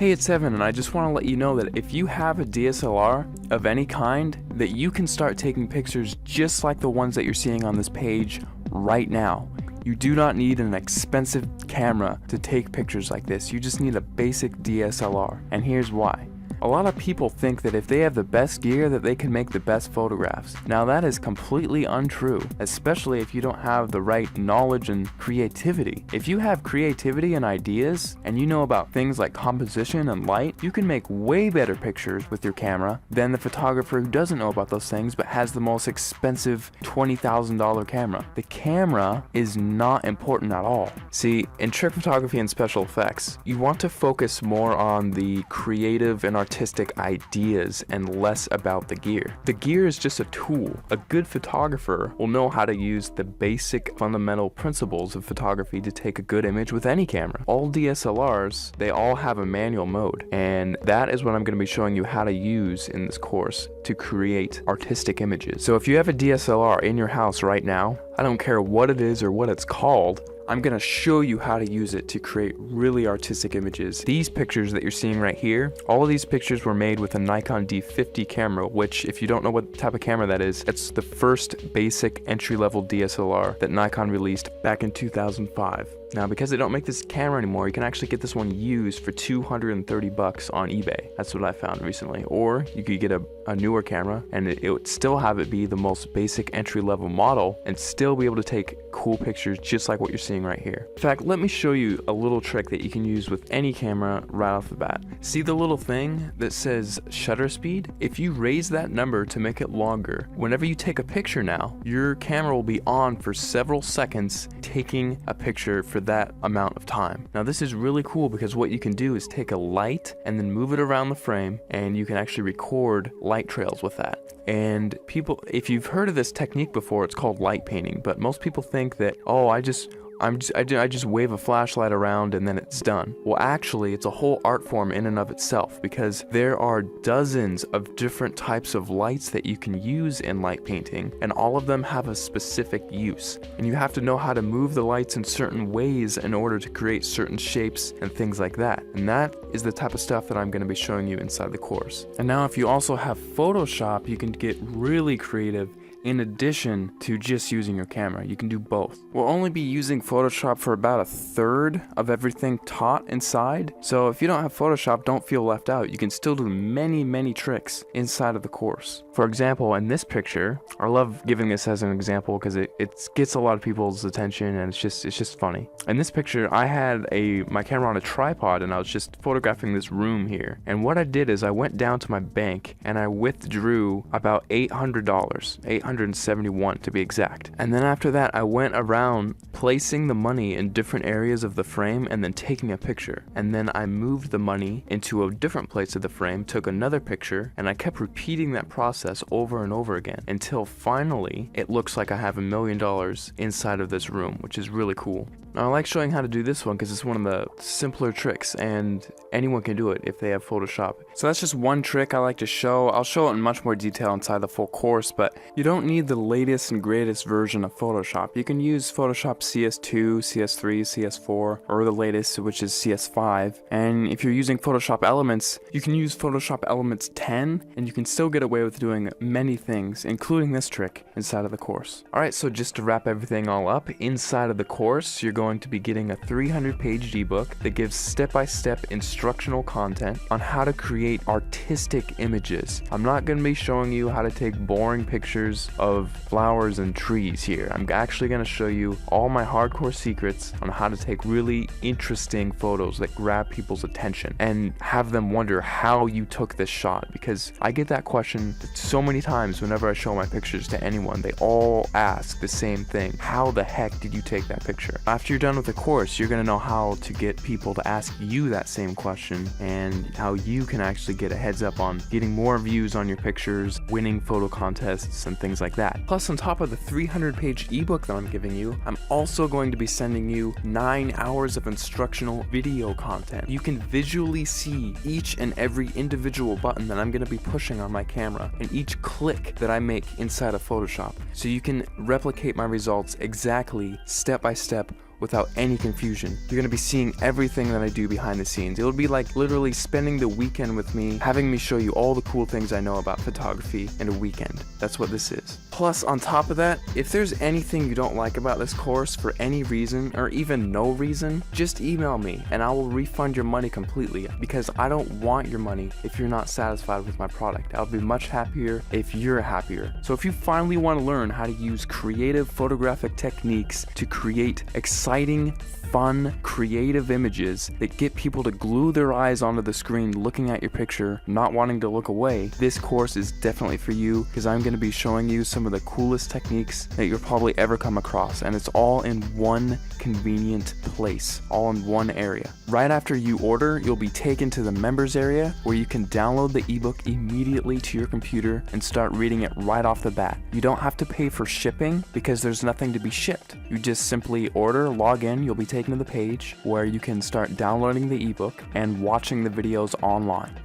Hey, it's Evan, and I just want to let you know that if you have a DSLR of any kind, that you can start taking pictures just like the ones that you're seeing on this page right now. You do not need an expensive camera to take pictures like this. You just need a basic DSLR, and here's why. A lot of people think that if they have the best gear that they can make the best photographs. Now that is completely untrue, especially if you don't have the right knowledge and creativity. If you have creativity and ideas, and you know about things like composition and light, you can make way better pictures with your camera than the photographer who doesn't know about those things but has the most expensive $20,000 camera. The camera is not important at all. See, in trick photography and special effects, you want to focus more on the creative and artistic ideas and less about the gear. The gear is just a tool. A good photographer will know how to use the basic fundamental principles of photography to take a good image with any camera. All DSLRs, they all have a manual mode, and that is what I'm going to be showing you how to use in this course to create artistic images. So if you have a DSLR in your house right now, I don't care what it is or what it's called, I'm going to show you how to use it to create really artistic images. These pictures that you're seeing right here, all of these pictures were made with a Nikon D50 camera, which, if you don't know what type of camera that is, it's the first basic entry-level DSLR that Nikon released back in 2005. Now, because they don't make this camera anymore, you can actually get this one used for $230 on eBay. That's what I found recently. Or you could get a newer camera and it would still have it be the most basic entry-level model and still be able to take cool pictures just like what you're seeing right here. In fact, let me show you a little trick that you can use with any camera right off the bat. See the little thing that says shutter speed? If you raise that number to make it longer, whenever you take a picture now, your camera will be on for several seconds taking a picture for that amount of time. Now this is really cool because what you can do is take a light and then move it around the frame, and you can actually record light trails with that. And people, if you've heard of this technique before, it's called light painting, but most people think that, oh, I just wave a flashlight around and then it's done. Well, actually, it's a whole art form in and of itself, because there are dozens of different types of lights that you can use in light painting, and all of them have a specific use. And you have to know how to move the lights in certain ways in order to create certain shapes and things like that. And that is the type of stuff that I'm going to be showing you inside the course. And now if you also have Photoshop, you can get really creative. In addition to just using your camera, you can do both. We'll only be using Photoshop for about a third of everything taught inside, so if you don't have Photoshop, don't feel left out. You can still do many tricks inside of the course. For example, in this picture, I love giving this as an example because it gets a lot of people's attention, and it's just funny. In this picture, I had my camera on a tripod and I was just photographing this room here. And what I did is I went down to my bank and I withdrew about $800, $871 to be exact. And then after that, I went around placing the money in different areas of the frame and then taking a picture. And then I moved the money into a different place of the frame, took another picture, and I kept repeating that process over and over again until finally it looks like I have $1 million inside of this room, which is really cool. Now, I like showing how to do this one because it's one of the simpler tricks and anyone can do it if they have Photoshop. So that's just one trick I like to show. I'll show it in much more detail inside the full course, but you don't need the latest and greatest version of Photoshop. You can use Photoshop CS2, CS3, CS4, or the latest, which is CS5. And if you're using Photoshop Elements, you can use Photoshop Elements 10, and you can still get away with doing many things, including this trick, inside of the course. Alright, so just to wrap everything all up, inside of the course, you're going to be getting a 300-page ebook that gives step-by-step instructional content on how to create artistic images. I'm not going to be showing you how to take boring pictures of flowers and trees here. I'm actually going to show you all my hardcore secrets on how to take really interesting photos that grab people's attention and have them wonder how you took this shot, because I get that question so many times whenever I show my pictures to anyone. They all ask the same thing: how the heck did you take that picture? After you're done with the course, you're going to know how to get people to ask you that same question and how you can actually get a heads up on getting more views on your pictures, winning photo contests, and things like that. Plus, on top of the 300-page ebook that I'm giving you, I'm also going to be sending you 9 hours of instructional video content. You can visually see each and every individual button that I'm going to be pushing on my camera and each click that I make inside of Photoshop, so you can replicate my results exactly, step by step, without any confusion. You're going to be seeing everything that I do behind the scenes. It'll be like literally spending the weekend with me, having me show you all the cool things I know about photography in a weekend. That's what this is. Plus, on top of that, if there's anything you don't like about this course for any reason, or even no reason, just email me and I will refund your money completely, because I don't want your money if you're not satisfied with my product. I'll be much happier if you're happier. So if you finally want to learn how to use creative photographic techniques to create exciting, fun, creative images that get people to glue their eyes onto the screen looking at your picture, not wanting to look away, this course is definitely for you, because I'm going to be showing you some of the coolest techniques that you'll probably ever come across, and it's all in one convenient place, all in one area. Right after you order, you'll be taken to the members area where you can download the ebook immediately to your computer and start reading it right off the bat. You don't have to pay for shipping because there's nothing to be shipped. You just simply order, log in, you'll be taken to the page where you can start downloading the ebook and watching the videos online.